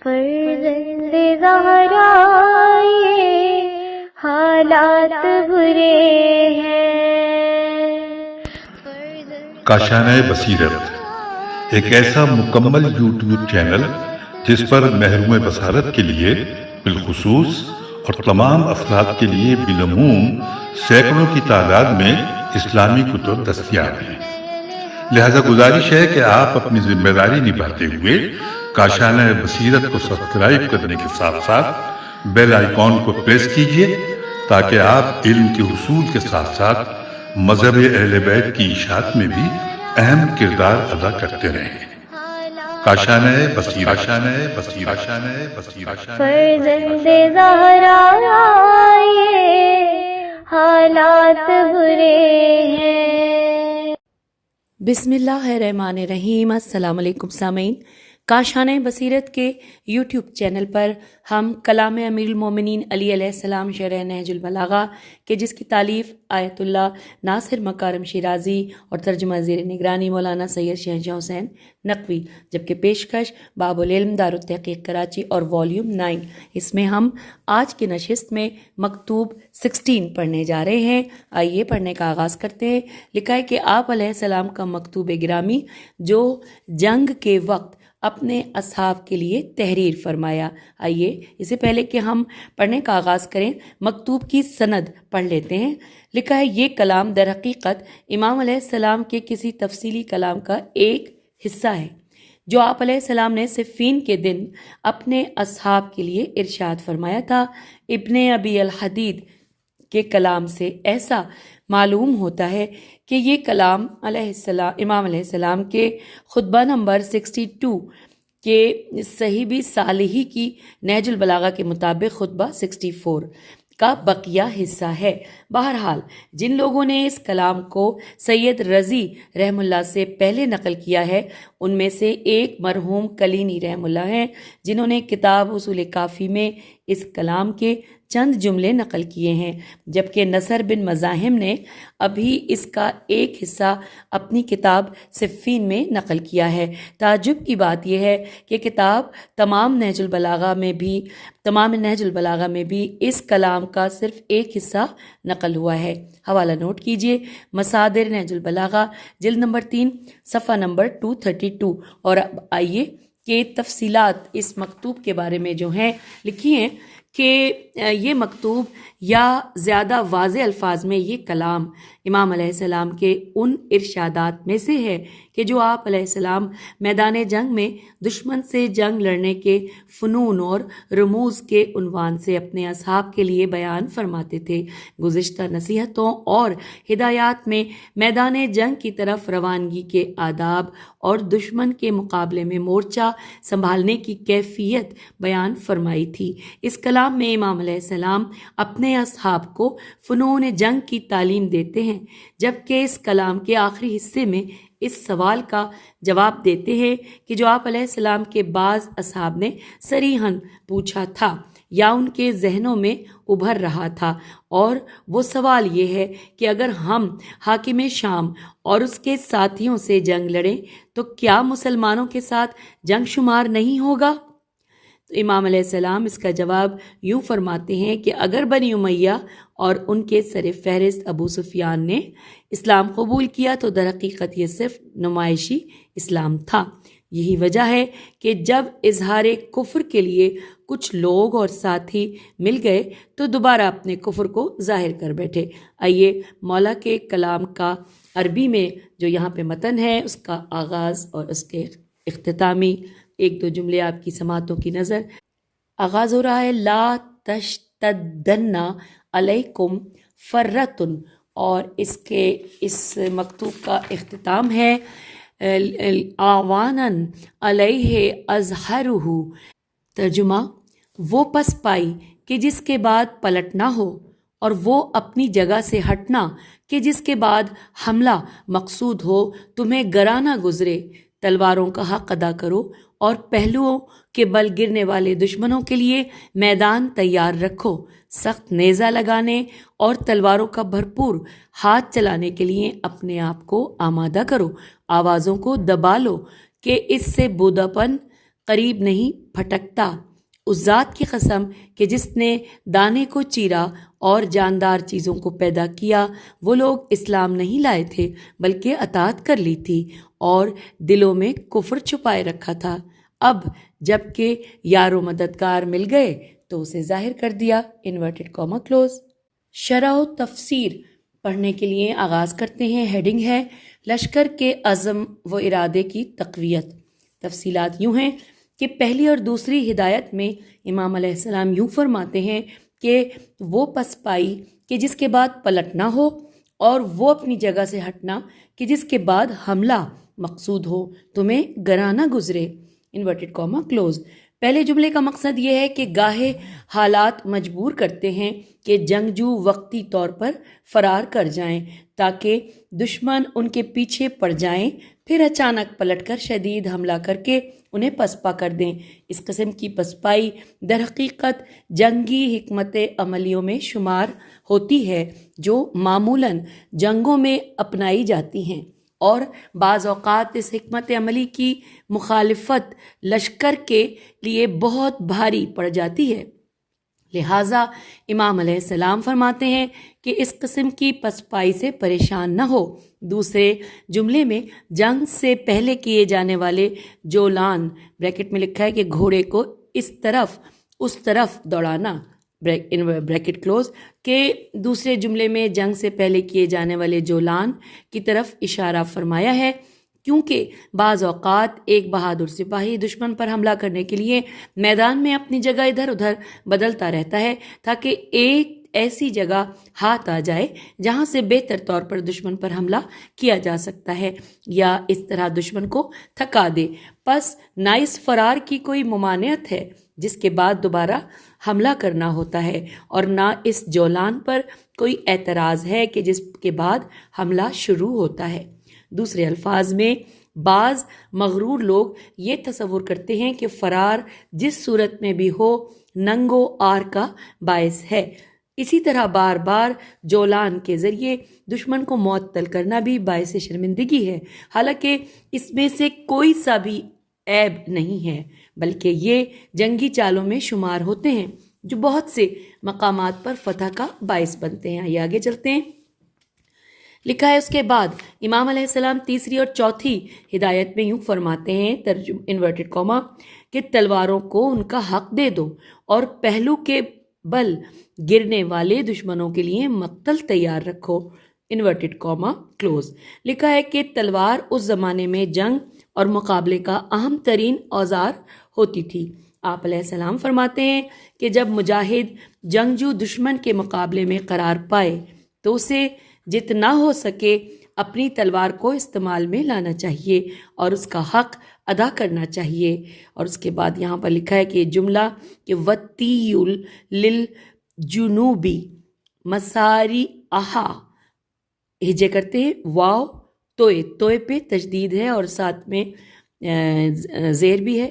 فرزند زہرا یہ حالات برے ہیں۔ کاشانۂ بصیرت ایک ایسا مکمل یوٹیوب چینل جس پر محروم بصارت کے لیے بالخصوص اور تمام افراد کے لیے بالعموم سینکڑوں کی تعداد میں اسلامی کتب دستیاب ہیں۔ لہذا گزارش ہے کہ آپ اپنی ذمہ داری نبھاتے ہوئے کاشانۂ بصیرت کو سبسکرائب کرنے کے ساتھ ساتھ بیل آئیکن کو پریس کیجیے تاکہ آپ علم کے حصول کے ساتھ ساتھ مذہب اہل بیت کی اشاعت میں بھی اہم کردار ادا کرتے رہیں۔ کاشانۂ بصیرت، کاشانۂ بصیرت، کاشانۂ بصیرت۔ فرزند زہرا یہ حالات برے ہیں۔ بسم اللہ الرحمن الرحیم۔ السلام علیکم سامعین، کاشانۂ بصیرت کے یوٹیوب چینل پر ہم کلام امیر المومنین علی علیہ السلام شرح نہج البلاغہ کہ جس کی تالیف آیت اللہ ناصر مکارم شیرازی اور ترجمہ زیر نگرانی مولانا سید شہنشاہ حسین نقوی، جبکہ پیشکش باب العلم دارالتحقیق کراچی اور والیوم 9، اس میں ہم آج کی نشست میں مکتوب 16 پڑھنے جا رہے ہیں۔ آئیے پڑھنے کا آغاز کرتے ہیں۔ لکھا ہے کہ آپ علیہ السلام کا مکتوب گرامی جو جنگ کے وقت اپنے اصحاب کے لیے تحریر فرمایا۔ آئیے اسے پہلے کہ ہم پڑھنے کا آغاز کریں مکتوب کی سند پڑھ لیتے ہیں۔ لکھا ہے یہ کلام در حقیقت امام علیہ السلام کے کسی تفصیلی کلام کا ایک حصہ ہے جو آپ علیہ السلام نے صفین کے دن اپنے اصحاب کے لیے ارشاد فرمایا تھا۔ ابن ابی الحدید کے کلام سے ایسا معلوم ہوتا ہے کہ یہ کلام امام علیہ السلام کے خطبہ نمبر 62 کے صحیح صالحی کی نہج البلاغہ کے مطابق خطبہ 64 کا بقیہ حصہ ہے۔ بہرحال جن لوگوں نے اس کلام کو سید رضی رحم اللہ سے پہلے نقل کیا ہے ان میں سے ایک مرحوم کلینی رحم اللہ ہیں، جنہوں نے کتاب اصول کافی میں اس کلام کے چند جملے نقل کیے ہیں، جبکہ نصر بن مزاحم نے ابھی اس کا ایک حصہ اپنی کتاب صفین میں نقل کیا ہے۔ تعجب کی بات یہ ہے کہ کتاب تمام نہج البلاغہ میں بھی اس کلام کا صرف ایک حصہ نقل ہوا ہے۔ حوالہ نوٹ کیجئے، مصادر نہج البلاغہ جلد نمبر 3 صفحہ نمبر 232۔ اور اب آئیے کہ تفصیلات اس مکتوب کے بارے میں جو ہیں لکھی ہیں کہ یہ مکتوب یا زیادہ واضح الفاظ میں یہ کلام امام علیہ السلام کے ان ارشادات میں سے ہے کہ جو آپ علیہ السلام میدان جنگ میں دشمن سے جنگ لڑنے کے فنون اور رموز کے عنوان سے اپنے اصحاب کے لیے بیان فرماتے تھے۔ گزشتہ نصیحتوں اور ہدایات میں میدان جنگ کی طرف روانگی کے آداب اور دشمن کے مقابلے میں مورچہ سنبھالنے کی کیفیت بیان فرمائی تھی۔ اس کلام میں امام علیہ السلام اپنے اصحاب کو فنون جنگ کی تعلیم دیتے ہیں، جبکہ اس کلام کے آخری حصے میں اس سوال کا جواب دیتے ہیں کہ جو آپ علیہ السلام کے بعض اصحاب نے صریحاً پوچھا تھا یا ان کے ذہنوں میں ابھر رہا تھا، اور وہ سوال یہ ہے کہ اگر ہم حاکم شام اور اس کے ساتھیوں سے جنگ لڑیں تو کیا مسلمانوں کے ساتھ جنگ شمار نہیں ہوگا؟ تو امام علیہ السلام اس کا جواب یوں فرماتے ہیں کہ اگر بنی امیہ اور ان کے سر فہرست ابو سفیان نے اسلام قبول کیا تو در حقیقت یہ صرف نمائشی اسلام تھا۔ یہی وجہ ہے کہ جب اظہار کفر کے لیے کچھ لوگ اور ساتھی مل گئے تو دوبارہ اپنے کفر کو ظاہر کر بیٹھے۔ آئیے مولا کے کلام کا عربی میں جو یہاں پہ متن ہے اس کا آغاز اور اس کے اختتامی ایک دو جملے آپ کی سماعتوں کی نظر۔ آغاز ہو رہا ہے لا تشتدن علیکم فرتن، اور اس مکتوب کا اختتام ہے آوانن علیہ ازہرہ۔ ترجمہ، وہ پس پائی کہ جس کے بعد پلٹنا ہو، اور وہ اپنی جگہ سے ہٹنا کہ جس کے بعد حملہ مقصود ہو تمہیں گرانہ گزرے۔ تلواروں کا حق ادا کرو اور پہلوؤں کے بل گرنے والے دشمنوں کے لیے میدان تیار رکھو۔ سخت نیزہ لگانے اور تلواروں کا بھرپور ہاتھ چلانے کے لیے اپنے آپ کو آمادہ کرو۔ آوازوں کو دبا لو کہ اس سے بوداپن قریب نہیں پھٹکتا۔ اس ذات کی قسم کہ جس نے دانے کو چیرا اور جاندار چیزوں کو پیدا کیا، وہ لوگ اسلام نہیں لائے تھے بلکہ اطاعت کر لی تھی اور دلوں میں کفر چھپائے رکھا تھا۔ اب جب کہ یار و مددگار مل گئے تو اسے ظاہر کر دیا۔ Inverted comma close. شرح و تفسیر پڑھنے کے لیے آغاز کرتے ہیں۔ ہیڈنگ ہے لشکر کے عزم و ارادے کی تقویت۔ تفصیلات یوں ہیں کہ پہلی اور دوسری ہدایت میں امام علیہ السلام یوں فرماتے ہیں کہ وہ پسپائی کہ جس کے بعد پلٹنا ہو، اور وہ اپنی جگہ سے ہٹنا کہ جس کے بعد حملہ مقصود ہو تمہیں گرانا گزرے۔ Inverted comma close. پہلے جملے کا مقصد یہ ہے کہ گاہے حالات مجبور کرتے ہیں کہ جنگجو وقتی طور پر فرار کر جائیں تاکہ دشمن ان کے پیچھے پڑ جائیں، پھر اچانک پلٹ کر شدید حملہ کر کے انہیں پسپا کر دیں۔ اس قسم کی پسپائی در حقیقت جنگی حکمت عملیوں میں شمار ہوتی ہے جو معمولاً جنگوں میں اپنائی جاتی ہیں، اور بعض اوقات اس حکمت عملی کی مخالفت لشکر کے لیے بہت بھاری پڑ جاتی ہے۔ لہٰذا امام علیہ السلام فرماتے ہیں کہ اس قسم کی پسپائی سے پریشان نہ ہو۔ دوسرے جملے میں جنگ سے پہلے کیے جانے والے جولان، بریکٹ میں لکھا ہے کہ گھوڑے کو اس طرف اس طرف دوڑانا، بریکٹ کلوز، کہ دوسرے جملے میں جنگ سے پہلے کیے جانے والے جولان کی طرف اشارہ فرمایا ہے، کیونکہ بعض اوقات ایک بہادر سپاہی دشمن پر حملہ کرنے کے لیے میدان میں اپنی جگہ ادھر ادھر بدلتا رہتا ہے تاکہ ایک ایسی جگہ ہاتھ آ جائے جہاں سے بہتر طور پر دشمن پر حملہ کیا جا سکتا ہے، یا اس طرح دشمن کو تھکا دے۔ پس نہ اس فرار کی کوئی ممانعت ہے جس کے بعد دوبارہ حملہ کرنا ہوتا ہے، اور نہ اس جولان پر کوئی اعتراض ہے کہ جس کے بعد حملہ شروع ہوتا ہے۔ دوسرے الفاظ میں بعض مغرور لوگ یہ تصور کرتے ہیں کہ فرار جس صورت میں بھی ہو ننگ و آر کا باعث ہے۔ اسی طرح بار بار جولان کے ذریعے دشمن کو معطل کرنا بھی باعث شرمندگی ہے، حالانکہ اس میں سے کوئی سا بھی عیب نہیں ہے، بلکہ یہ جنگی چالوں میں شمار ہوتے ہیں جو بہت سے مقامات پر فتح کا باعث بنتے ہیں۔ آئیے آگے چلتے ہیں۔ لکھا ہے اس کے بعد امام علیہ السلام تیسری اور چوتھی ہدایت میں یوں فرماتے ہیں، انورٹڈ کاما، کہ تلواروں کو ان کا حق دے دو اور پہلو کے بل گرنے والے دشمنوں کے لیے مقتل تیار رکھو۔ Inverted comma close. لکھا ہے کہ تلوار اس زمانے میں جنگ اور مقابلے کا اہم ترین اوزار ہوتی تھی۔ آپ علیہ السلام فرماتے ہیں کہ جب مجاہد جنگجو دشمن کے مقابلے میں قرار پائے تو اسے جتنا ہو سکے اپنی تلوار کو استعمال میں لانا چاہیے اور اس کا حق ادا کرنا چاہیے۔ اور اس کے بعد یہاں پر لکھا ہے کہ جملہ کہ وَتِّیُّ لِلْجُنُوبِ مساری احا، ہجے کرتے ہیں واو توئے، توئے پہ تشدید ہے اور ساتھ میں زیر بھی ہے،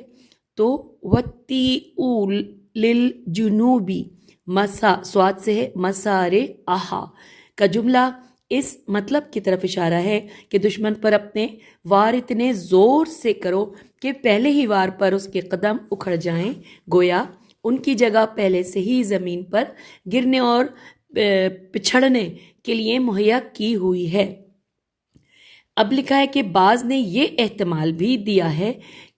تو وَتِّیُّ لِلْجُنُوبِ مسا سواد سے ہے مسارے احا کا جملہ اس مطلب کی طرف اشارہ ہے کہ دشمن پر اپنے وار اتنے زور سے کرو کہ پہلے ہی وار پر اس کے قدم اکھڑ جائیں، گویا ان کی جگہ پہلے سے ہی زمین پر گرنے اور پچھڑنے کے لیے مہیا کی ہوئی ہے۔ اب لکھا ہے کہ بعض نے یہ احتمال بھی دیا ہے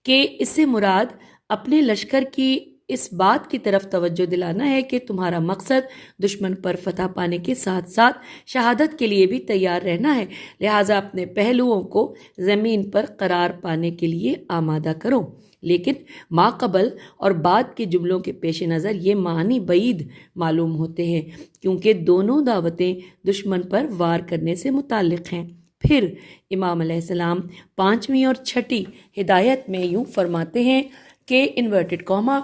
کہ اس سے مراد اپنے لشکر کی اس بات کی طرف توجہ دلانا ہے کہ تمہارا مقصد دشمن پر فتح پانے کے ساتھ ساتھ شہادت کے لیے بھی تیار رہنا ہے، لہٰذا اپنے پہلوؤں کو زمین پر قرار پانے کے لیے آمادہ کرو۔ لیکن ما قبل اور بعد کے جملوں کے پیش نظر یہ معنی بعید معلوم ہوتے ہیں، کیونکہ دونوں دعوتیں دشمن پر وار کرنے سے متعلق ہیں۔ پھر امام علیہ السلام پانچویں اور چھٹی ہدایت میں یوں فرماتے ہیں کہ انورٹڈ کاما،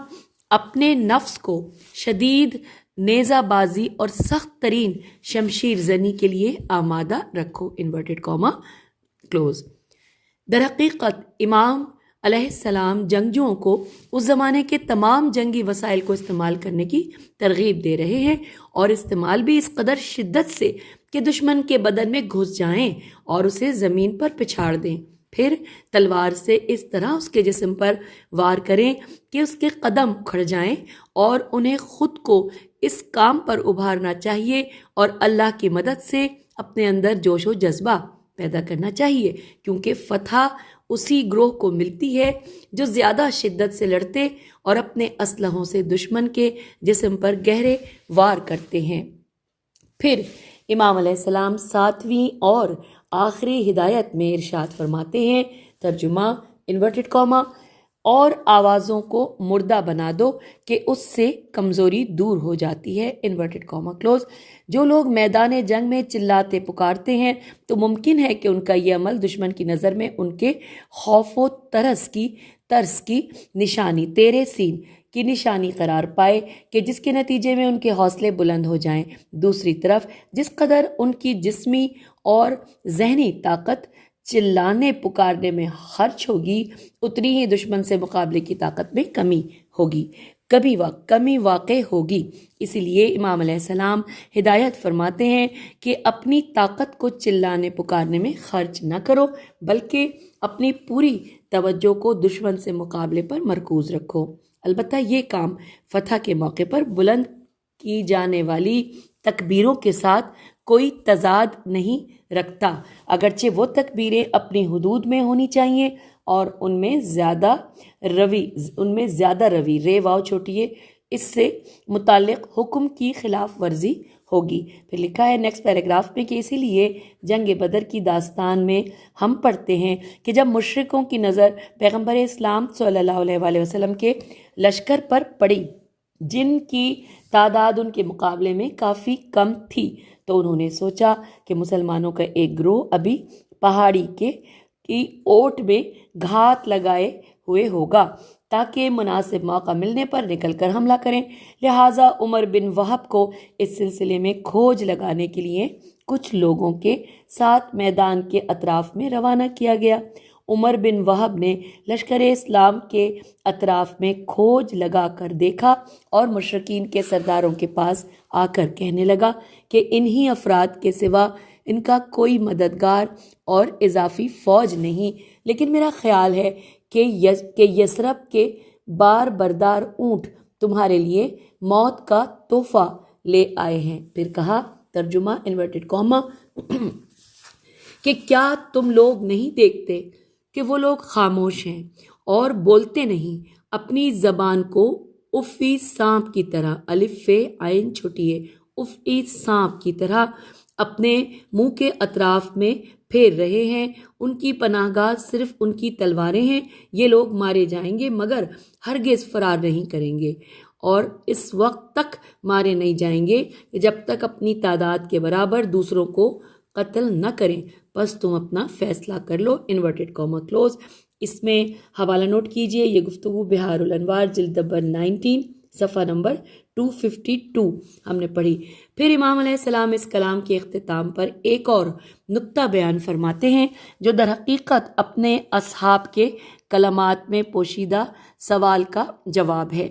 اپنے نفس کو شدید نیزہ بازی اور سخت ترین شمشیر زنی کے لیے آمادہ رکھو۔ Inverted comma close. در حقیقت امام علیہ السلام جنگجوؤں کو اس زمانے کے تمام جنگی وسائل کو استعمال کرنے کی ترغیب دے رہے ہیں، اور استعمال بھی اس قدر شدت سے کہ دشمن کے بدن میں گھس جائیں اور اسے زمین پر پچھاڑ دیں۔ پھر تلوار سے اس طرح اس کے جسم پر وار کریں کہ اس کے قدم اکھڑ جائیں، اور انہیں خود کو اس کام پر ابھارنا چاہیے اور اللہ کی مدد سے اپنے اندر جوش و جذبہ پیدا کرنا چاہیے، کیونکہ فتح اسی گروہ کو ملتی ہے جو زیادہ شدت سے لڑتے اور اپنے اسلحوں سے دشمن کے جسم پر گہرے وار کرتے ہیں۔ پھر امام علیہ السلام 7ویں اور آخری ہدایت میں ارشاد فرماتے ہیں، ترجمہ انورٹڈ کاما، اور آوازوں کو مردہ بنا دو کہ اس سے کمزوری دور ہو جاتی ہے، انورٹڈ کاما کلوز۔ جو لوگ میدان جنگ میں چلاتے پکارتے ہیں تو ممکن ہے کہ ان کا یہ عمل دشمن کی نظر میں ان کے خوف و ترس کی نشانی، تیرے سین کی نشانی قرار پائے کہ جس کے نتیجے میں ان کے حوصلے بلند ہو جائیں۔ دوسری طرف جس قدر ان کی جسمی اور ذہنی طاقت چلانے پکارنے میں خرچ ہوگی، اتنی ہی دشمن سے مقابلے کی طاقت میں کمی واقع ہوگی۔ اسی لیے امام علیہ السلام ہدایت فرماتے ہیں کہ اپنی طاقت کو چلانے پکارنے میں خرچ نہ کرو، بلکہ اپنی پوری توجہ کو دشمن سے مقابلے پر مرکوز رکھو۔ البتہ یہ کام فتح کے موقع پر بلند کی جانے والی تکبیروں کے ساتھ کوئی تضاد نہیں رکھتا، اگرچہ وہ تکبیریں اپنی حدود میں ہونی چاہیے اور ان میں زیادہ روی رے واو چھوٹی ہے، اس سے متعلق حکم کی خلاف ورزی ہوگی۔ پھر لکھا ہے نیکسٹ پیراگراف میں کہ اسی لیے جنگ بدر کی داستان میں ہم پڑھتے ہیں کہ جب مشرکوں کی نظر پیغمبر اسلام صلی اللہ علیہ وسلم کے لشکر پر پڑی، جن کی تعداد ان کے مقابلے میں کافی کم تھی، تو انہوں نے سوچا کہ مسلمانوں کا ایک گروہ ابھی پہاڑی کی اوٹ میں گھات لگائے ہوئے ہوگا تاکہ مناسب موقع ملنے پر نکل کر حملہ کریں۔ لہٰذا عمر بن وہب کو اس سلسلے میں کھوج لگانے کے لیے کچھ لوگوں کے ساتھ میدان کے اطراف میں روانہ کیا گیا۔ عمر بن وہب نے لشکر اسلام کے اطراف میں کھوج لگا کر دیکھا اور مشرکین کے سرداروں کے پاس آ کر کہنے لگا کہ انہی افراد کے سوا ان کا کوئی مددگار اور اضافی فوج نہیں، لیکن میرا خیال ہے کہ یثرب کے بار بردار اونٹ تمہارے لیے موت کا تحفہ لے آئے ہیں۔ پھر کہا، ترجمہ انورٹڈ کاما، کہ کیا تم لوگ نہیں دیکھتے کہ وہ لوگ خاموش ہیں اور بولتے نہیں، اپنی زبان کو افی سانپ کی طرح، الف فے عین چھوٹی ہے، افی سانپ کی طرح اپنے منہ کے اطراف میں پھیر رہے ہیں۔ ان کی پناہ گاہ صرف ان کی تلواریں ہیں۔ یہ لوگ مارے جائیں گے مگر ہرگز فرار نہیں کریں گے، اور اس وقت تک مارے نہیں جائیں گے کہ جب تک اپنی تعداد کے برابر دوسروں کو قتل نہ کریں۔ بس تم اپنا فیصلہ کر لو، انورٹڈ کاما کلوز۔ اس میں حوالہ نوٹ کیجئے، یہ گفتگو بہار الانوار جلد نمبر 19 صفحہ نمبر 252 ہم نے پڑھی۔ پھر امام علیہ السلام اس کلام کے اختتام پر ایک اور نکتہ بیان فرماتے ہیں جو در حقیقت اپنے اصحاب کے کلمات میں پوشیدہ سوال کا جواب ہے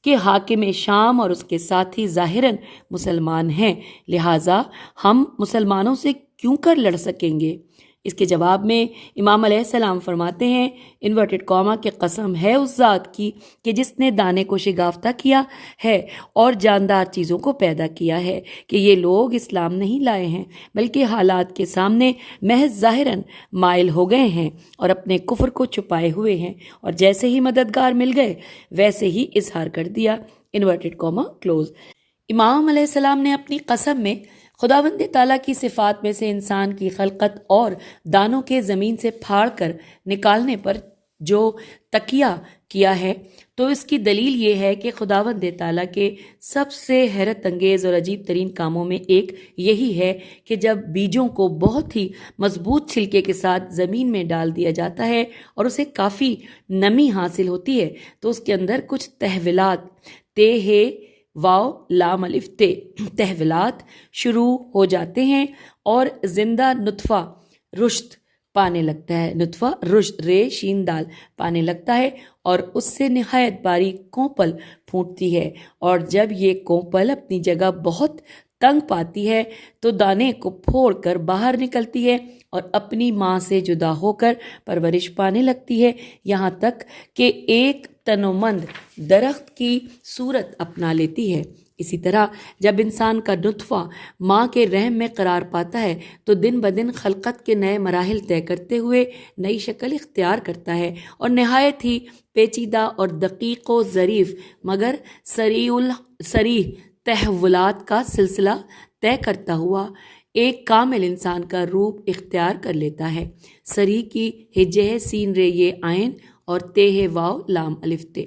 کہ حاکم شام اور اس کے ساتھی ظاہراً مسلمان ہیں، لہٰذا ہم مسلمانوں سے کیوں کر لڑ سکیں گے؟ اس کے جواب میں امام علیہ السلام فرماتے ہیں، انورٹڈ کاما، کہ قسم ہے اس ذات کی کہ جس نے دانے کو شگافتہ کیا ہے اور جاندار چیزوں کو پیدا کیا ہے، کہ یہ لوگ اسلام نہیں لائے ہیں بلکہ حالات کے سامنے محض ظاہراً مائل ہو گئے ہیں اور اپنے کفر کو چھپائے ہوئے ہیں، اور جیسے ہی مددگار مل گئے ویسے ہی اظہار کر دیا، انورٹڈ کاما کلوز۔ امام علیہ السلام نے اپنی قسم میں خداوند تعالیٰ کی صفات میں سے انسان کی خلقت اور دانوں کے زمین سے پھاڑ کر نکالنے پر جو تکیہ کیا ہے، تو اس کی دلیل یہ ہے کہ خداوند تعالیٰ کے سب سے حیرت انگیز اور عجیب ترین کاموں میں ایک یہی ہے کہ جب بیجوں کو بہت ہی مضبوط چھلکے کے ساتھ زمین میں ڈال دیا جاتا ہے اور اسے کافی نمی حاصل ہوتی ہے، تو اس کے اندر کچھ تحولات واو لام الف تے تحولات شروع ہو جاتے ہیں اور زندہ نطفہ رشد پانے لگتا ہے، نطفہ رشد رے شین دال پانے لگتا ہے، اور اس سے نہایت باریک کونپل پھوٹتی ہے، اور جب یہ کونپل اپنی جگہ بہت تنگ پاتی ہے تو دانے کو پھوڑ کر باہر نکلتی ہے اور اپنی ماں سے جدا ہو کر پرورش پانے لگتی ہے، یہاں تک کہ ایک تنومند درخت کی صورت اپنا لیتی ہے۔ اسی طرح جب انسان کا نطفہ ماں کے رحم میں قرار پاتا ہے تو دن بدن خلقت کے نئے مراحل طے کرتے ہوئے نئی شکل اختیار کرتا ہے اور نہایت ہی پیچیدہ اور دقیق و ظریف مگر سریح تحولات کا سلسلہ طے کرتا ہوا ایک کامل انسان کا روپ اختیار کر لیتا ہے۔ سری کی ہجے ہے سین رے یہ عین اور تے ہے واو لام الف تے۔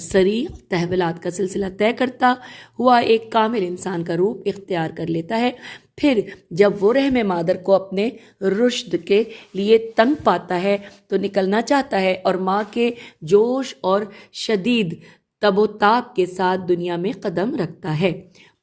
سری تحولات کا سلسلہ طے کرتا ہوا ایک کامل انسان کا روپ اختیار کر لیتا ہے، پھر جب وہ رحم مادر کو اپنے رشد کے لیے تنگ پاتا ہے تو نکلنا چاہتا ہے اور ماں کے جوش اور شدید تب و تاب کے ساتھ دنیا میں قدم رکھتا ہے۔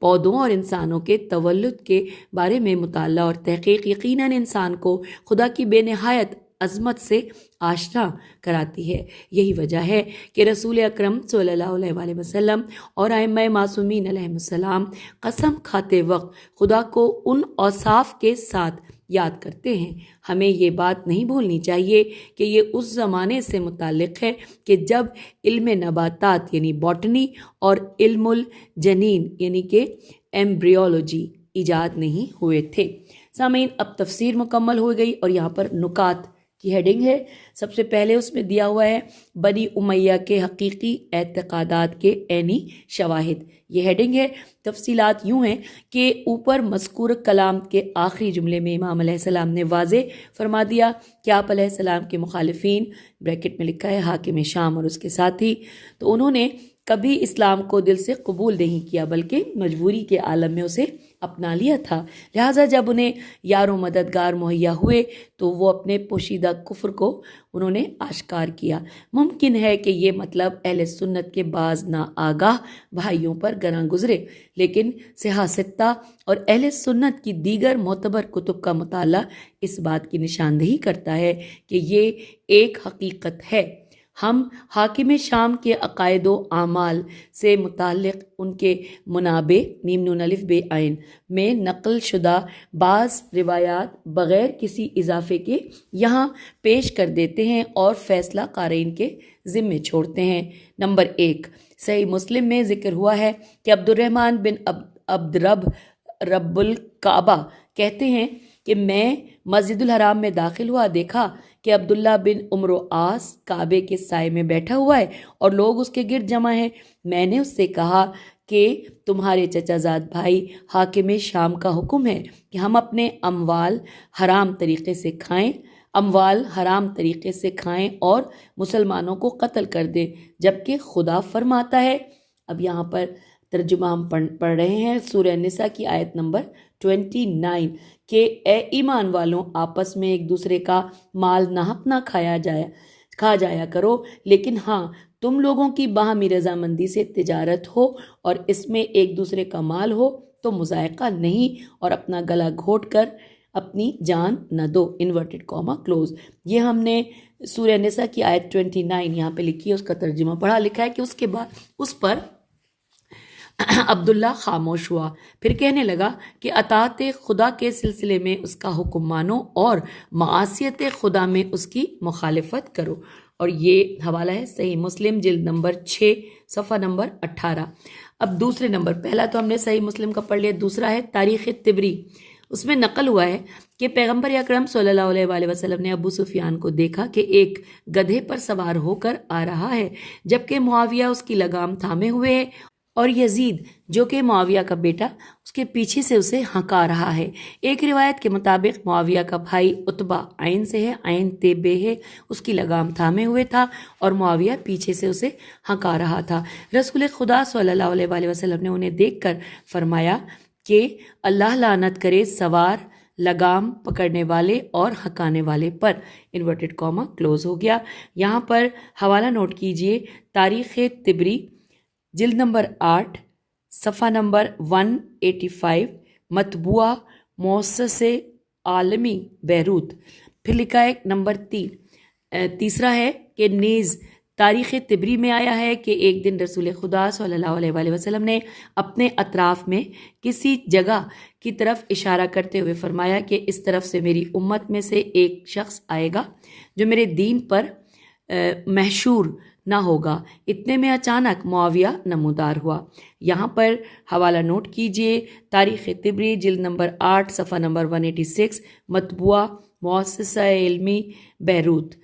پودوں اور انسانوں کے تولد کے بارے میں مطالعہ اور تحقیق یقیناً انسان کو خدا کی بے نہایت عظمت سے آشنا کراتی ہے۔ یہی وجہ ہے کہ رسول اکرم صلی اللہ علیہ وآلہ وسلم اور ائمہ معصومین علیہ السلام قسم کھاتے وقت خدا کو ان اوصاف کے ساتھ یاد کرتے ہیں۔ ہمیں یہ بات نہیں بھولنی چاہیے کہ یہ اس زمانے سے متعلق ہے کہ جب علم نباتات یعنی باٹنی اور علم الجنین یعنی کہ ایمبریولوجی ایجاد نہیں ہوئے تھے۔ سامعین، اب تفسیر مکمل ہو گئی اور یہاں پر نکات کی ہیڈنگ ہے۔ سب سے پہلے اس میں دیا ہوا ہے بنی امیہ کے حقیقی اعتقادات کے عینی شواہد، یہ ہیڈنگ ہے۔ تفصیلات یوں ہیں کہ اوپر مذکور کلام کے آخری جملے میں امام علیہ السلام نے واضح فرما دیا کہ آپ علیہ السلام کے مخالفین، بریکٹ میں لکھا ہے حاکم شام اور اس کے ساتھی، تو انہوں نے کبھی اسلام کو دل سے قبول نہیں کیا بلکہ مجبوری کے عالم میں اسے اپنا لیا تھا، لہٰذا جب انہیں یار و مددگار مہیا ہوئے تو وہ اپنے پوشیدہ کفر کو انہوں نے آشکار کیا۔ ممکن ہے کہ یہ مطلب اہل سنت کے بعض ناآگاہ بھائیوں پر گراں گزرے، لیکن صحاح ستہ اور اہل سنت کی دیگر معتبر کتب کا مطالعہ اس بات کی نشاندہی کرتا ہے کہ یہ ایک حقیقت ہے۔ ہم حاکم شام کے عقائد و اعمال سے متعلق ان کے منابع میم نون الف بے عین میں نقل شدہ بعض روایات بغیر کسی اضافے کے یہاں پیش کر دیتے ہیں اور فیصلہ قارئین کے ذمے چھوڑتے ہیں۔ نمبر 1، صحیح مسلم میں ذکر ہوا ہے کہ عبد الرحمن بن عبدرب رب الکعبہ کہتے ہیں کہ میں مسجد الحرام میں داخل ہوا، دیکھا کہ عبداللہ بن عمرو عاص کعبے کے سائے میں بیٹھا ہوا ہے اور لوگ اس کے گرد جمع ہیں۔ میں نے اس سے کہا کہ تمہارے چچا زاد بھائی حاکم شام کا حکم ہے کہ ہم اپنے اموال حرام طریقے سے کھائیں اور مسلمانوں کو قتل کر دیں، جبکہ خدا فرماتا ہے، اب یہاں پر ترجمہ ہم پڑھ رہے ہیں سورہ نساء کی آیت نمبر 29 کہ اے ایمان والوں، آپس میں ایک دوسرے کا مال ناحق نہ کھا جایا کرو، لیکن ہاں تم لوگوں کی باہمی رضامندی سے تجارت ہو اور اس میں ایک دوسرے کا مال ہو تو مذائقہ نہیں اور اپنا گلا گھونٹ کر اپنی جان نہ دو، انورٹڈ کاما کلوز۔ یہ ہم نے سورہ نساء کی آیت 29 یہاں پہ لکھی ہے، اس کا ترجمہ پڑھا، لکھا ہے کہ اس کے بعد اس پر عبداللہ خاموش ہوا، پھر کہنے لگا کہ اطاعت خدا کے سلسلے میں اس کا حکم مانو اور معاصیت خدا میں اس کی مخالفت کرو، اور یہ حوالہ ہے صحیح مسلم جلد نمبر 6 صفحہ نمبر 18۔ اب دوسرے نمبر، پہلا تو ہم نے صحیح مسلم کا پڑھ لیا، دوسرا ہے تاریخ طبری۔ اس میں نقل ہوا ہے کہ پیغمبر اکرم صلی اللہ علیہ وآلہ وسلم نے ابو سفیان کو دیکھا کہ ایک گدھے پر سوار ہو کر آ رہا ہے، جبکہ معاویہ اس کی لگام تھامے ہوئے ہے اور یزید جو کہ معاویہ کا بیٹا اس کے پیچھے سے اسے ہنکا رہا ہے۔ ایک روایت کے مطابق معاویہ کا بھائی عتبہ عین سے ہے، عین تے بے ہے، اس کی لگام تھامے ہوئے تھا اور معاویہ پیچھے سے اسے ہنکا رہا تھا۔ رسول خدا صلی اللہ علیہ وآلہ وسلم نے انہیں دیکھ کر فرمایا کہ اللہ لعنت کرے سوار، لگام پکڑنے والے اور ہنکانے والے پر، انورٹڈ کاما کلوز ہو گیا۔ یہاں پر حوالہ نوٹ کیجئے، تاریخ طبری جلد نمبر 8 صفحہ نمبر 185، مطبوعہ مؤسسہ عالمی بیروت۔ پھر لکھا ہے نمبر 3، تیسرا ہے کہ نیز تاریخ طبری میں آیا ہے کہ ایک دن رسول خدا صلی اللہ علیہ وآلہ وسلم نے اپنے اطراف میں کسی جگہ کی طرف اشارہ کرتے ہوئے فرمایا کہ اس طرف سے میری امت میں سے ایک شخص آئے گا جو میرے دین پر محشور نہ ہوگا۔ اتنے میں اچانک معاویہ نمودار ہوا۔ یہاں پر حوالہ نوٹ کیجئے، تاریخ طبری جلد نمبر 8 صفحہ نمبر 186، مطبوعہ مؤسسہ علمی بیروت۔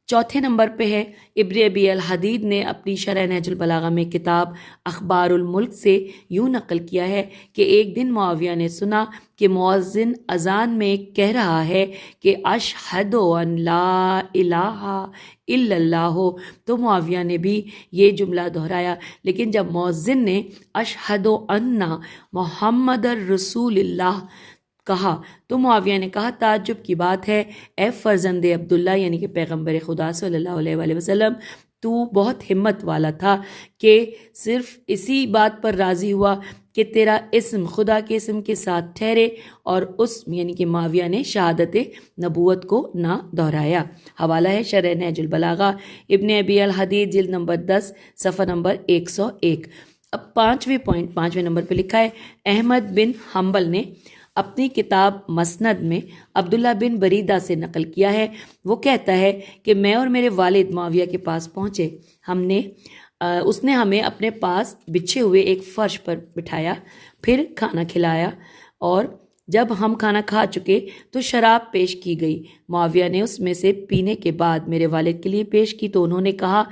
چوتھے نمبر پہ ہے ابن ابی الحدید نے اپنی شرح نہج البلاغہ میں کتاب اخبار الملک سے یوں نقل کیا ہے کہ ایک دن معاویہ نے سنا کہ مؤذن اذان میں کہہ رہا ہے کہ اشہد ان لا الہ الا اللہ، تو معاویہ نے بھی یہ جملہ دہرایا، لیکن جب مؤذن نے اشہد ان محمد الرسول اللہ کہا تو معاویہ نے کہا تعجب کی بات ہے، اے فرزند عبداللہ یعنی کہ پیغمبر خدا صلی اللہ علیہ وآلہ وسلم، تو بہت ہمت والا تھا کہ صرف اسی بات پر راضی ہوا کہ تیرا اسم خدا کے اسم کے ساتھ ٹھہرے، اور اس یعنی کہ معاویہ نے شہادت نبوت کو نہ دہرایا۔ حوالہ ہے شرح نہج البلاغہ ابن ابی الحدید جلد نمبر 10 صفحہ نمبر 101۔ اب پانچویں نمبر پہ لکھا ہے، احمد بن حنبل نے اپنی کتاب مسند میں عبداللہ بن بریدہ سے نقل کیا ہے، وہ کہتا ہے کہ میں اور میرے والد معاویہ کے پاس پہنچے، اس نے ہمیں اپنے پاس بچھے ہوئے ایک فرش پر بٹھایا، پھر کھانا کھلایا، اور جب ہم کھانا کھا چکے تو شراب پیش کی گئی۔ معاویہ نے اس میں سے پینے کے بعد میرے والد کے لیے پیش کی تو انہوں نے کہا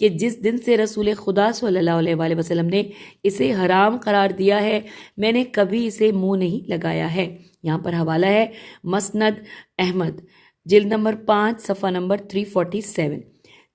کہ جس دن سے رسول خدا صلی اللہ علیہ وآلہ وسلم نے اسے حرام قرار دیا ہے میں نے کبھی اسے منہ نہیں لگایا ہے۔ یہاں پر حوالہ ہے مسند احمد جلد نمبر 5 صفحہ نمبر 347۔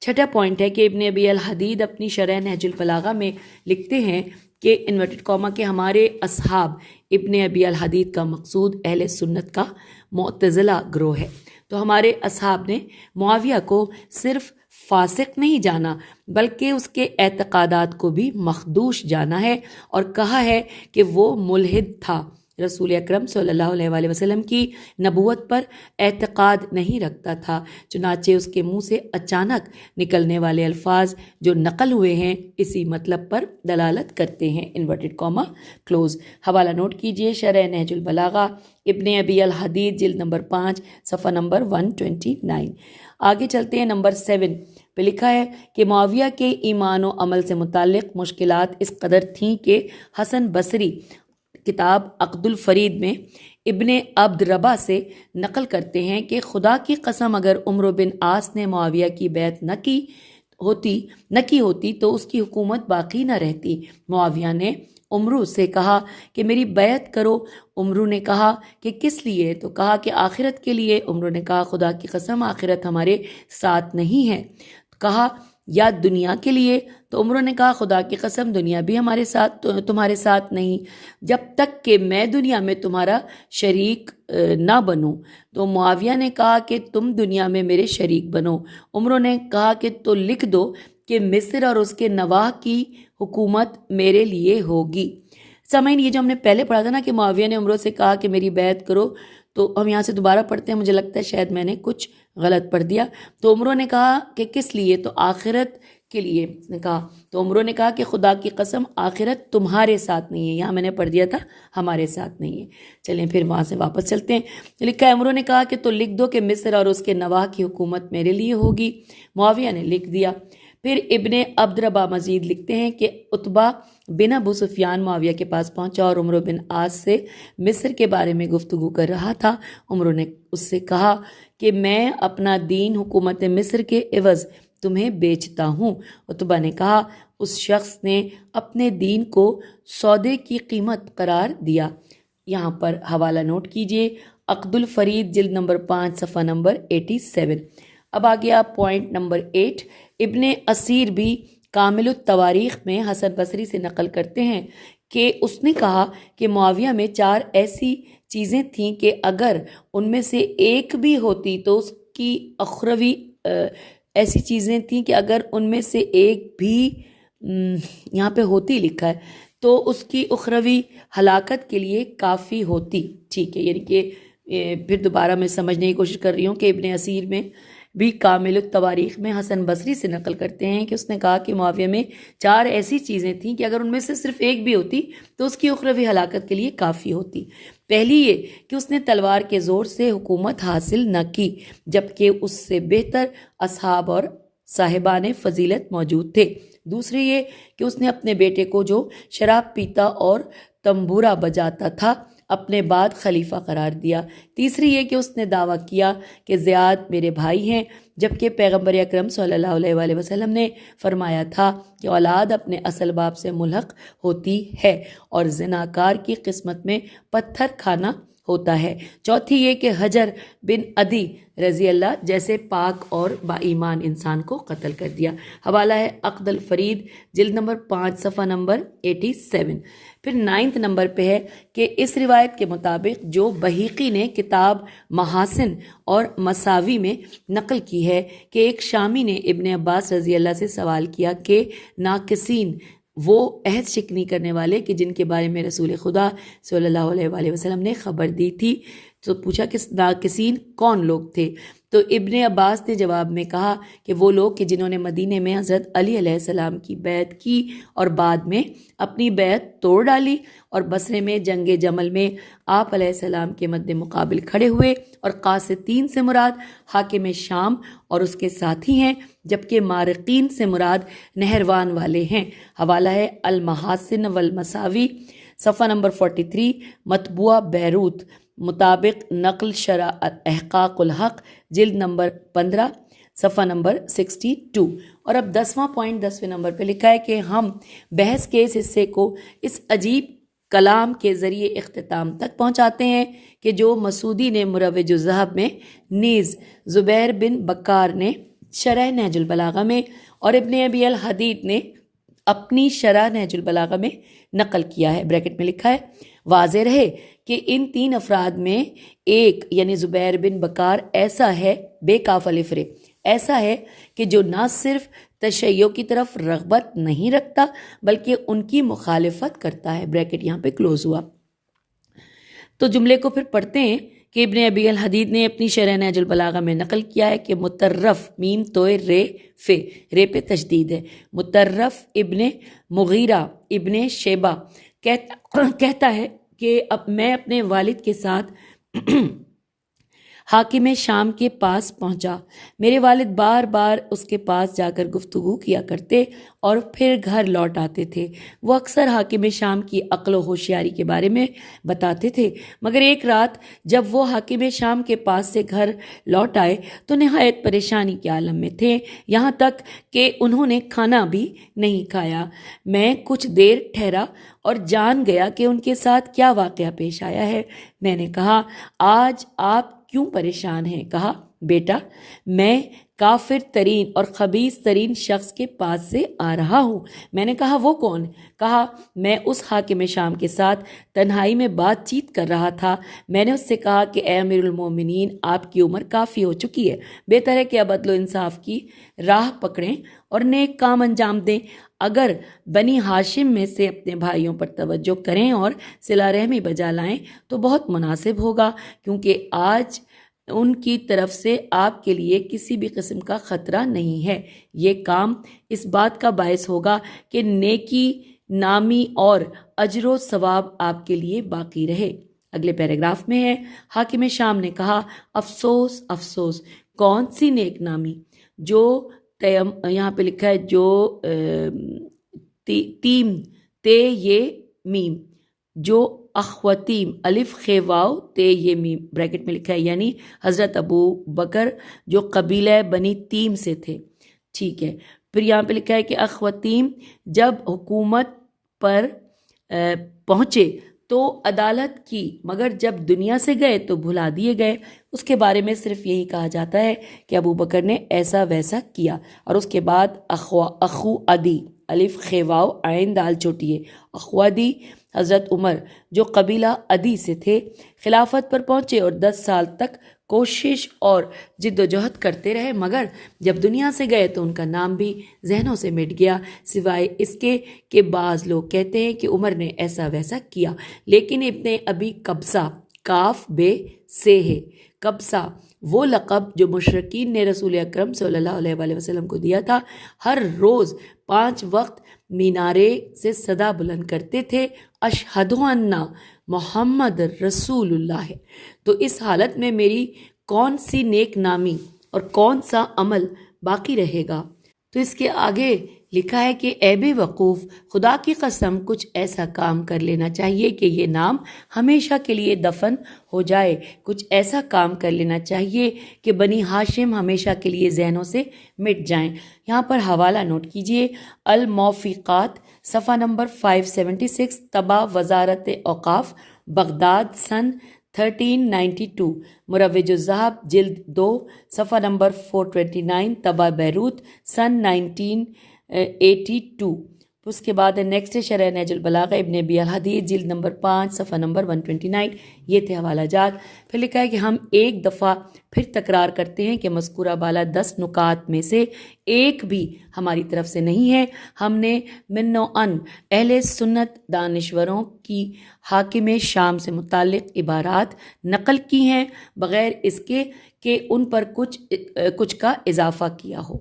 چھٹا پوائنٹ ہے کہ ابن ابی الحدید اپنی شرح نہج البلاغہ میں لکھتے ہیں کہ انورٹڈ کاما کے ہمارے اصحاب، ابن ابی الحدید کا مقصود اہل سنت کا معتزلہ گروہ ہے۔ تو ہمارے اصحاب نے معاویہ کو صرف فاسق نہیں جانا بلکہ اس کے اعتقادات کو بھی مخدوش جانا ہے، اور کہا ہے کہ وہ ملحد تھا، رسول اکرم صلی اللہ علیہ وآلہ وسلم کی نبوت پر اعتقاد نہیں رکھتا تھا۔ چنانچہ اس کے منہ سے اچانک نکلنے والے الفاظ جو نقل ہوئے ہیں اسی مطلب پر دلالت کرتے ہیں، انورٹڈ کاما کلوز۔ حوالہ نوٹ کیجئے شرح نہج البلاغہ ابن ابی الحدید جلد نمبر 5 صفحہ نمبر 129۔ آگے چلتے ہیں، نمبر 7 پہ لکھا ہے کہ معاویہ کے ایمان و عمل سے متعلق مشکلات اس قدر تھیں کہ حسن بصری کتاب عقد الفرید میں ابن عبد ربا سے نقل کرتے ہیں کہ خدا کی قسم اگر عمرو بن عاص نے معاویہ کی بیعت نہ کی ہوتی تو اس کی حکومت باقی نہ رہتی۔ معاویہ نے عمرو سے کہا کہ میری بیعت کرو۔ عمرو نے کہا کہ کس لیے؟ تو کہا کہ آخرت کے لیے۔ عمرو نے کہا خدا کی قسم آخرت ہمارے ساتھ نہیں ہے۔ کہا یا دنیا کے لیے؟ تو عمرو نے کہا خدا کی قسم دنیا بھی تمہارے ساتھ نہیں، جب تک کہ میں دنیا میں تمہارا شریک نہ بنوں۔ تو معاویہ نے کہا کہ تم دنیا میں میرے شریک بنو۔ عمرو نے کہا کہ تو لکھ دو کہ مصر اور اس کے نواح کی حکومت میرے لیے ہوگی۔ سامعین، یہ جو ہم نے پہلے پڑھا تھا نا کہ معاویہ نے عمرو سے کہا کہ میری بیعت کرو، تو ہم یہاں سے دوبارہ پڑھتے ہیں، مجھے لگتا ہے شاید میں نے کچھ غلط پڑھ دیا۔ تو عمرو نے کہا کہ کس لیے؟ تو آخرت کے لیے نے کہا۔ تو عمرو نے کہا کہ خدا کی قسم آخرت تمہارے ساتھ نہیں ہے، یہاں میں نے پڑھ دیا تھا ہمارے ساتھ نہیں ہے۔ چلیں پھر وہاں سے واپس چلتے ہیں۔ لکھا ہے عمرو نے کہا کہ تو لکھ دو کہ مصر اور اس کے نواح کی حکومت میرے لیے ہوگی۔ معاویہ نے لکھ دیا۔ پھر ابن عبد ربا مزید لکھتے ہیں کہ عتبہ بن ابو سفیان معاویہ کے پاس پہنچا اور عمرو بن عاص سے مصر کے بارے میں گفتگو کر رہا تھا۔ عمرو نے اس سے کہا کہ میں اپنا دین حکومت مصر کے عوض تمہیں بیچتا ہوں۔ عتبہ نے کہا اس شخص نے اپنے دین کو سودے کی قیمت قرار دیا۔ یہاں پر حوالہ نوٹ کیجئے، عقد الفرید جلد نمبر 5 صفحہ نمبر 87۔ اب آگے آپ پوائنٹ نمبر 8، ابن اسیر بھی کامل التواریخ میں حسن بصری سے نقل کرتے ہیں کہ اس نے کہا کہ معاویہ میں 4 ایسی چیزیں تھیں کہ اگر ان میں سے ایک بھی ہوتی تو اس کی اخروی ایسی چیزیں تھیں کہ اگر ان میں سے ایک بھی یہاں پہ ہوتی لکھا ہے تو اس کی اخروی ہلاکت کے لیے کافی ہوتی۔ ٹھیک ہے، یعنی کہ پھر دوبارہ میں سمجھنے کی کوشش کر رہی ہوں کہ ابن اسیر میں بھی کامل التواریخ میں حسن بصری سے نقل کرتے ہیں کہ اس نے کہا کہ معاویہ میں 4 ایسی چیزیں تھیں کہ اگر ان میں سے صرف ایک بھی ہوتی تو اس کی اخروی ہلاکت کے لیے کافی ہوتی۔ پہلی یہ کہ اس نے تلوار کے زور سے حکومت حاصل نہ کی، جبکہ اس سے بہتر اصحاب اور صاحبان فضیلت موجود تھے۔ دوسری یہ کہ اس نے اپنے بیٹے کو جو شراب پیتا اور تنبورہ بجاتا تھا اپنے بعد خلیفہ قرار دیا۔ تیسری یہ کہ اس نے دعویٰ کیا کہ زیاد میرے بھائی ہیں، جبکہ پیغمبر اکرم صلی اللہ علیہ وآلہ وسلم نے فرمایا تھا کہ اولاد اپنے اصل باپ سے ملحق ہوتی ہے اور زناکار کی قسمت میں پتھر کھانا ہوتا ہے۔ چوتھی یہ کہ حجر بن عدی رضی اللہ جیسے پاک اور با ایمان انسان کو قتل کر دیا۔ حوالہ ہے عقد الفرید جلد نمبر 5 صفحہ نمبر 87۔ پھر 9 نمبر پہ ہے کہ اس روایت کے مطابق جو بہیقی نے کتاب محاسن اور مساوی میں نقل کی ہے کہ ایک شامی نے ابن عباس رضی اللہ سے سوال کیا کہ ناقصین وہ عہد شکنی کرنے والے کہ جن کے بارے میں رسول خدا صلی اللہ علیہ وآلہ وسلم نے خبر دی تھی، تو پوچھا کہ ناقصین کون لوگ تھے؟ تو ابن عباس نے جواب میں کہا کہ وہ لوگ کہ جنہوں نے مدینے میں حضرت علی علیہ السلام کی بیعت کی اور بعد میں اپنی بیعت توڑ ڈالی، اور بصرے میں جنگ جمل میں آپ علیہ السلام کے مد مقابل کھڑے ہوئے، اور قاسطین سے مراد حاکم شام اور اس کے ساتھی ہیں، جبکہ مارقین سے مراد نہروان والے ہیں۔ حوالہ ہے المحاسن والمساوی صفحہ نمبر 43 مطبوعہ بیروت مطابق نقل شرح احقاق الحق جلد نمبر 15 صفحہ نمبر 62۔ اور اب 10واں پوائنٹ 10ویں نمبر پہ لکھا ہے کہ ہم بحث کے اس حصے کو اس عجیب کلام کے ذریعے اختتام تک پہنچاتے ہیں کہ جو مسعودی نے مروج الذہب میں، نیز زبیر بن بکار نے شرح نہج البلاغہ میں، اور ابن ابی الحدید نے اپنی شرح نہج البلاغہ میں نقل کیا ہے۔ بریکٹ میں لکھا ہے واضح رہے کہ ان 3 افراد میں ایک یعنی زبیر بن بکار ایسا ہے بے کاف الف رے، ایسا ہے کہ جو نہ صرف تشیع کی طرف رغبت نہیں رکھتا بلکہ ان کی مخالفت کرتا ہے۔ بریکٹ یہاں پہ کلوز ہوا۔ تو جملے کو پھر پڑھتے ہیں کہ ابن ابی الحدید نے اپنی شرح نہج البلاغہ میں نقل کیا ہے کہ مطرف میم توئے رے فے، رے پہ تشدید ہے، مطرف ابن مغیرہ ابن شیبہ کہتا ہے کہ اب میں اپنے والد کے ساتھ حاکم شام کے پاس پہنچا۔ میرے والد بار بار اس کے پاس جا کر گفتگو کیا کرتے اور پھر گھر لوٹ آتے تھے۔ وہ اکثر حاکم شام کی عقل و ہوشیاری کے بارے میں بتاتے تھے، مگر ایک رات جب وہ حاکم شام کے پاس سے گھر لوٹ آئے تو نہایت پریشانی کے عالم میں تھے، یہاں تک کہ انہوں نے کھانا بھی نہیں کھایا۔ میں کچھ دیر ٹھہرا اور جان گیا کہ ان کے ساتھ کیا واقعہ پیش آیا ہے۔ میں نے کہا آج آپ کیوں پریشان ہیں؟ کہا بیٹا میں کافر ترین اور خبیث ترین شخص کے پاس سے آ رہا ہوں۔ میں نے کہا وہ کون؟ کہا میں اس حاکم شام کے ساتھ تنہائی میں بات چیت کر رہا تھا۔ میں نے اس سے کہا کہ اے امیر المومنین آپ کی عمر کافی ہو چکی ہے، بہتر ہے کہ اب عدل و انصاف کی راہ پکڑیں اور نیک کام انجام دیں۔ اگر بنی ہاشم میں سے اپنے بھائیوں پر توجہ کریں اور صلہ رحمی بجا لائیں تو بہت مناسب ہوگا، کیونکہ آج ان کی طرف سے آپ کے لیے کسی بھی قسم کا خطرہ نہیں ہے۔ یہ کام اس بات کا باعث ہوگا کہ نیکی نامی اور اجر و ثواب آپ کے لیے باقی رہے۔ اگلے پیراگراف میں ہے حاکم شام نے کہا افسوس افسوس، کون سی نیک نامی؟ جو یہاں پہ لکھا ہے جو تیم تے یہ میم، جو اخوتیم الف خ واو تے یہ میم، بریکٹ میں لکھا ہے یعنی حضرت ابو بکر جو قبیلہ بنی تیم سے تھے۔ ٹھیک ہے، پھر یہاں پہ لکھا ہے کہ اخوتیم جب حکومت پر پہنچے تو عدالت کی، مگر جب دنیا سے گئے تو بھلا دیے گئے۔ اس کے بارے میں صرف یہی کہا جاتا ہے کہ ابو بکر نے ایسا ویسا کیا۔ اور اس کے بعد اخو عدی الف خ واو عین دال چھوٹی ہے، اخو عدی حضرت عمر جو قبیلہ عدی سے تھے خلافت پر پہنچے اور 10 سال تک کوشش اور جد و جہد کرتے رہے، مگر جب دنیا سے گئے تو ان کا نام بھی ذہنوں سے مٹ گیا، سوائے اس کے کہ بعض لوگ کہتے ہیں کہ عمر نے ایسا ویسا کیا۔ لیکن ابن ابی قبصہ کاف بے سے ہے، قبصہ وہ لقب جو مشرکین نے رسول اکرم صلی اللہ علیہ وآلہ وسلم کو دیا تھا. ہر روز 5 وقت مینارے سے صدا بلند کرتے تھے، اشہد ان محمد رسول اللہ. تو اس حالت میں میری کون سی نیک نامی اور کون سا عمل باقی رہے گا؟ تو اس کے آگے لکھا ہے کہ اے بے وقوف، خدا کی قسم کچھ ایسا کام کر لینا چاہیے کہ یہ نام ہمیشہ کے لیے دفن ہو جائے. کچھ ایسا کام کر لینا چاہیے کہ بنی ہاشم ہمیشہ کے لیے ذہنوں سے مٹ جائیں. یہاں پر حوالہ نوٹ کیجئے، الموفقات صفحہ نمبر 576، طبع وزارت اوقاف بغداد سن 1392، مروج الذہب جلد 2 صفحہ نمبر 429، طبع بیروت سن 1982. اس کے بعد نیکسٹ شرح نہج البلاغہ ابن ابی الحدید جلد نمبر 5 صفحہ نمبر 129. یہ تھے حوالہ جات. پھر لکھا ہے کہ ہم ایک دفعہ پھر تکرار کرتے ہیں کہ مذکورہ بالا 10 نکات میں سے ایک بھی ہماری طرف سے نہیں ہے. ہم نے من و ان اہل سنت دانشوروں کی حاکم شام سے متعلق عبارات نقل کی ہیں بغیر اس کے کہ ان پر کچھ کا اضافہ کیا ہو.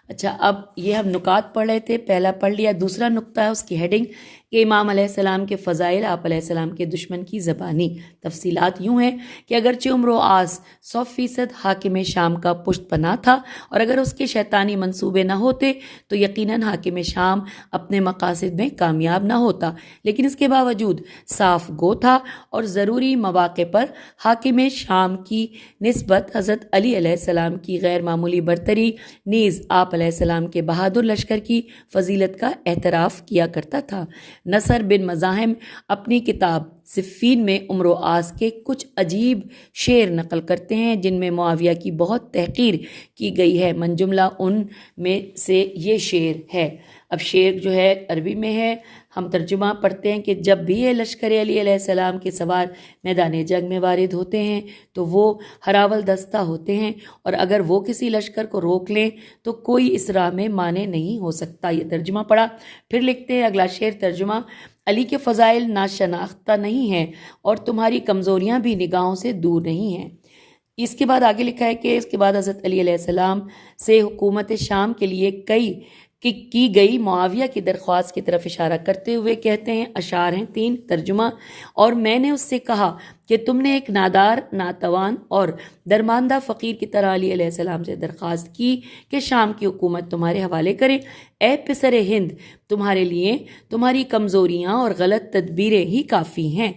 اچھا، اب یہ ہم نکات پڑھ رہے تھے، پہلا پڑھ لیا. دوسرا نقطہ ہے اس کی ہیڈنگ کہ امام علیہ السلام کے فضائل، آپ علیہ السلام کے دشمن کی زبانی تفصیلات یوں ہیں کہ اگرچہ عمر و آس 100% حاکم شام کا پشت پناہ تھا اور اگر اس کے شیطانی منصوبے نہ ہوتے تو یقیناً حاکم شام اپنے مقاصد میں کامیاب نہ ہوتا، لیکن اس کے باوجود صاف گو تھا اور ضروری مواقع پر حاکم شام کی نسبت حضرت علی علیہ السلام کی غیر معمولی برتری نیز آپ علیہ السلام کے بہادر لشکر کی فضیلت کا اعتراف کیا کرتا تھا. نصر بن مزاحم اپنی کتاب صفین میں عمر و آس کے کچھ عجیب شعر نقل کرتے ہیں جن میں معاویہ کی بہت تحقیر کی گئی ہے. من جملہ ان میں سے یہ شعر ہے. اب شعر جو ہے عربی میں ہے، ہم ترجمہ پڑھتے ہیں کہ جب بھی یہ لشکر علی علیہ السلام کے سوار میدان جنگ میں وارد ہوتے ہیں تو وہ ہراول دستہ ہوتے ہیں، اور اگر وہ کسی لشکر کو روک لیں تو کوئی اس راہ میں مانع نہیں ہو سکتا. یہ ترجمہ پڑھا. پھر لکھتے ہیں اگلا شعر ترجمہ: علی کے فضائل ناشناختہ نہیں ہیں اور تمہاری کمزوریاں بھی نگاہوں سے دور نہیں ہیں. اس کے بعد آگے لکھا ہے کہ اس کے بعد حضرت علی علیہ السلام سے حکومت شام کے لیے کی گئی معاویہ کی درخواست کی طرف اشارہ کرتے ہوئے کہتے ہیں، اشعار ہیں 3. ترجمہ: اور میں نے اس سے کہا کہ تم نے ایک نادار، ناتوان اور درماندہ فقیر کی طرح علی علیہ السلام سے درخواست کی کہ شام کی حکومت تمہارے حوالے کرے. اے پسر ہند، تمہارے لیے تمہاری کمزوریاں اور غلط تدبیریں ہی کافی ہیں.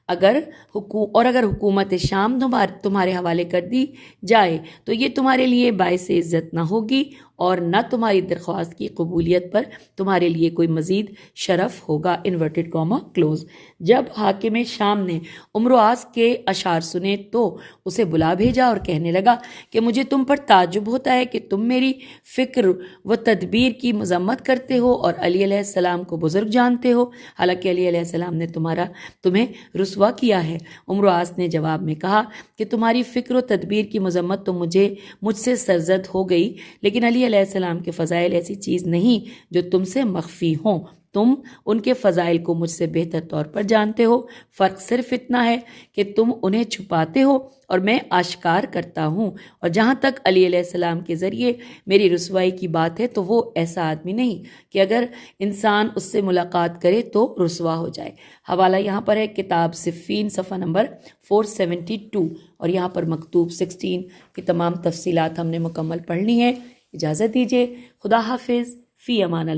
اگر حکومت شام تمہارے حوالے کر دی جائے تو یہ تمہارے لیے باعث عزت نہ ہوگی اور نہ تمہاری درخواست کی قبولیت پر تمہارے لیے کوئی مزید شرف ہوگا. Inverted comma close. جب حاکم شام نے عمر و آس کے اشعار سنے تو اسے بلا بھیجا اور کہنے لگا کہ مجھے تم پر تعجب ہوتا ہے کہ تم میری فکر و تدبیر کی مذمت کرتے ہو اور علی علیہ السلام کو بزرگ جانتے ہو، حالانکہ علی علیہ السلام نے تمہیں رسوا کیا ہے. عمر و آس نے جواب میں کہا کہ تمہاری فکر و تدبیر کی مذمت تو مجھ سے سرزد ہو گئی، لیکن علی علیہ السلام کے فضائل ایسی چیز نہیں جو تم سے مخفی ہوں. تم ان کے فضائل کو مجھ سے بہتر طور پر جانتے ہو. فرق صرف اتنا ہے کہ تم انہیں چھپاتے ہو اور میں آشکار کرتا ہوں. اور جہاں تک علی علیہ السلام کے ذریعے میری رسوائی کی بات ہے تو وہ ایسا آدمی نہیں کہ اگر انسان اس سے ملاقات کرے تو رسوا ہو جائے. حوالہ یہاں پر ہے کتاب صفین صفحہ نمبر 472 اور یہاں پر مکتوب 16 کی تمام تفصیلات ہم نے مکمل پڑھنی ہے. اجازت دیجیے. خدا حافظ. فی امان اللہ.